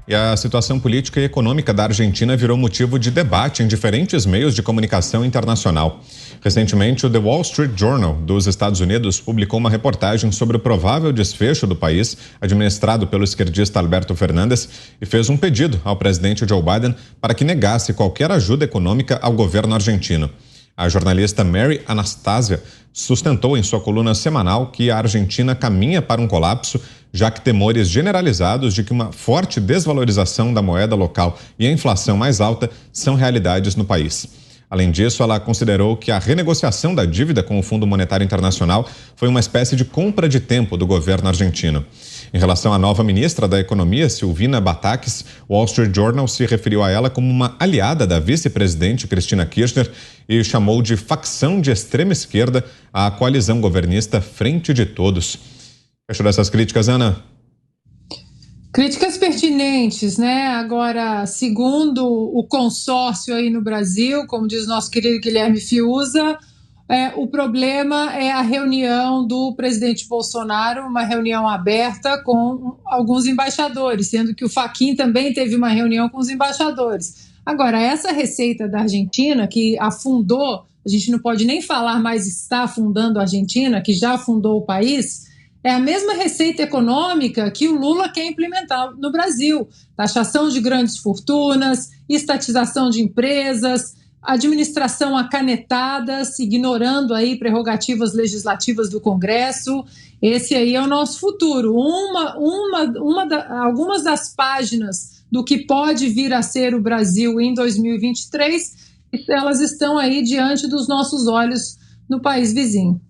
E a situação política e econômica da Argentina virou motivo de debate em diferentes meios de comunicação internacional. Recentemente, o The Wall Street Journal dos Estados Unidos publicou uma reportagem sobre o provável desfecho do país, administrado pelo esquerdista Alberto Fernandes, e fez um pedido ao presidente Joe Biden para que negasse qualquer ajuda econômica ao governo argentino. A jornalista Mary Anastasia sustentou em sua coluna semanal que a Argentina caminha para um colapso, já que temores generalizados de que uma forte desvalorização da moeda local e a inflação mais alta são realidades no país. Além disso, ela considerou que a renegociação da dívida com o Fundo Monetário Internacional foi uma espécie de compra de tempo do governo argentino. Em relação à nova ministra da Economia, Silvina Batakis, o Wall Street Journal se referiu a ela como uma aliada da vice-presidente Cristina Kirchner e chamou de facção de extrema esquerda a coalizão governista Frente de Todos. Fechou dessas críticas, Ana? Críticas pertinentes, né? Agora, segundo o consórcio aí no Brasil, como diz nosso querido Guilherme Fiuza, o problema é a reunião do presidente Bolsonaro, uma reunião aberta com alguns embaixadores, sendo que o Fachin também teve uma reunião com os embaixadores. Agora, essa receita da Argentina, que afundou, a gente não pode nem falar mais está afundando a Argentina, que já afundou o país, é a mesma receita econômica que o Lula quer implementar no Brasil. Taxação de grandes fortunas, estatização de empresas, administração a canetadas, ignorando aí prerrogativas legislativas do Congresso. Esse aí é o nosso futuro. Algumas das páginas do que pode vir a ser o Brasil em 2023, elas estão aí diante dos nossos olhos no país vizinho.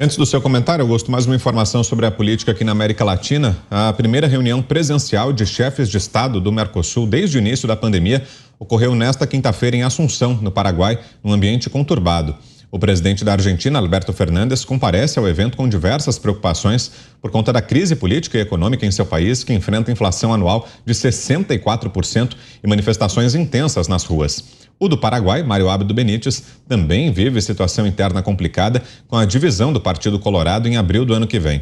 Antes do seu comentário, Augusto, mais uma informação sobre a política aqui na América Latina. A primeira reunião presencial de chefes de Estado do Mercosul desde o início da pandemia ocorreu nesta quinta-feira em Assunção, no Paraguai, num ambiente conturbado. O presidente da Argentina, Alberto Fernandes, comparece ao evento com diversas preocupações por conta da crise política e econômica em seu país, que enfrenta inflação anual de 64% e manifestações intensas nas ruas. O do Paraguai, Mário Abdo Benítez, também vive situação interna complicada com a divisão do Partido Colorado em abril do ano que vem.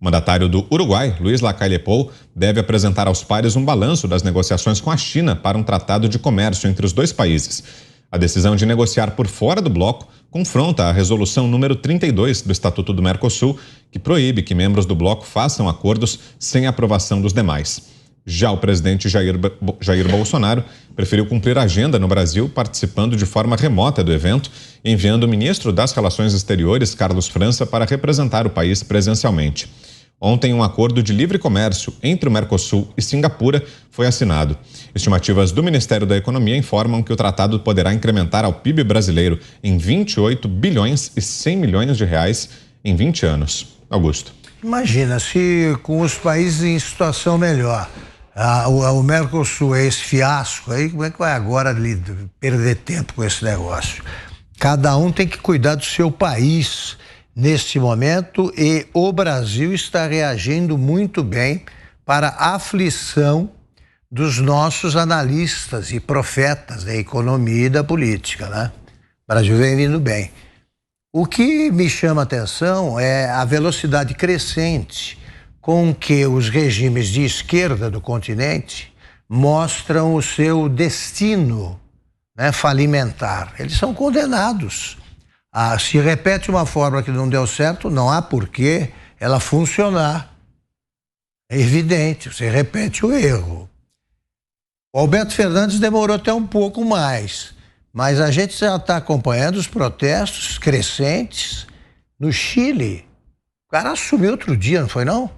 O mandatário do Uruguai, Luiz Lacalle Pou, deve apresentar aos pares um balanço das negociações com a China para um tratado de comércio entre os dois países. A decisão de negociar por fora do bloco confronta a resolução número 32 do Estatuto do Mercosul, que proíbe que membros do bloco façam acordos sem aprovação dos demais. Já o presidente Jair Bolsonaro preferiu cumprir a agenda no Brasil, participando de forma remota do evento, enviando o ministro das Relações Exteriores, Carlos França, para representar o país presencialmente. Ontem, um acordo de livre comércio entre o Mercosul e Singapura foi assinado. Estimativas do Ministério da Economia informam que o tratado poderá incrementar ao PIB brasileiro em 28 bilhões e 100 milhões de reais em 20 anos. Augusto. Imagina, se com os países em situação melhor, o Mercosul é esse fiasco aí, como é que vai agora perder tempo com esse negócio? Cada um tem que cuidar do seu país neste momento e o Brasil está reagindo muito bem para a aflição dos nossos analistas e profetas da economia e da política, né? O Brasil vem vindo bem. O que me chama a atenção é a velocidade crescente com que os regimes de esquerda do continente mostram o seu destino, né, falimentar. Eles são condenados. Se repete uma fórmula que não deu certo, não há porquê ela funcionar. É evidente, você repete o erro. O Alberto Fernandes demorou até um pouco mais, mas a gente já está acompanhando os protestos crescentes no Chile. O cara assumiu outro dia, não foi não?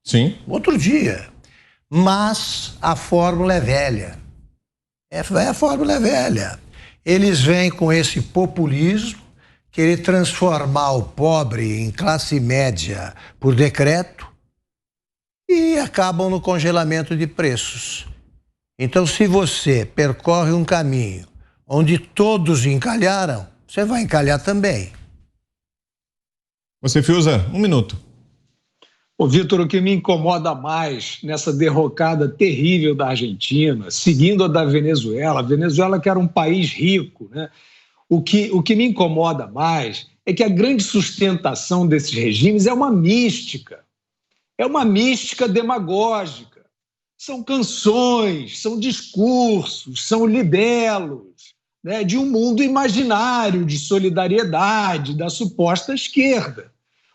Sim. Outro dia. Mas a fórmula é velha. A fórmula é velha. Eles vêm com esse populismo, querer transformar o pobre em classe média por decreto e acabam no congelamento de preços. Então, se você percorre um caminho onde todos encalharam, você vai encalhar também. Você, Fiuza, 1 minuto. Ô, Vitor, o que me incomoda mais nessa derrocada terrível da Argentina, seguindo a da Venezuela, a Venezuela que era um país rico, né? O que me incomoda mais é que a grande sustentação desses regimes é uma mística demagógica. são canções, são discursos, são libelos, né, de um mundo imaginário de solidariedade da suposta esquerda.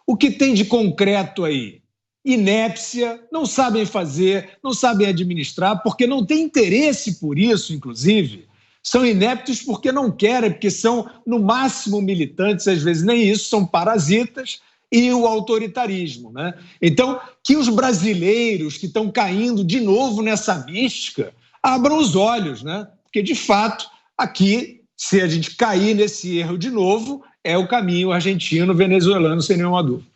O que tem de concreto aí? Inépcia, não sabem fazer, não sabem administrar, porque não têm interesse por isso, inclusive. São ineptos porque não querem, porque são, no máximo, militantes, às vezes nem isso, são parasitas, e o autoritarismo, né? Então, que os brasileiros que estão caindo de novo nessa mística abram os olhos, né? Porque, de fato, aqui, se a gente cair nesse erro de novo, é o caminho argentino-venezuelano, sem nenhuma dúvida.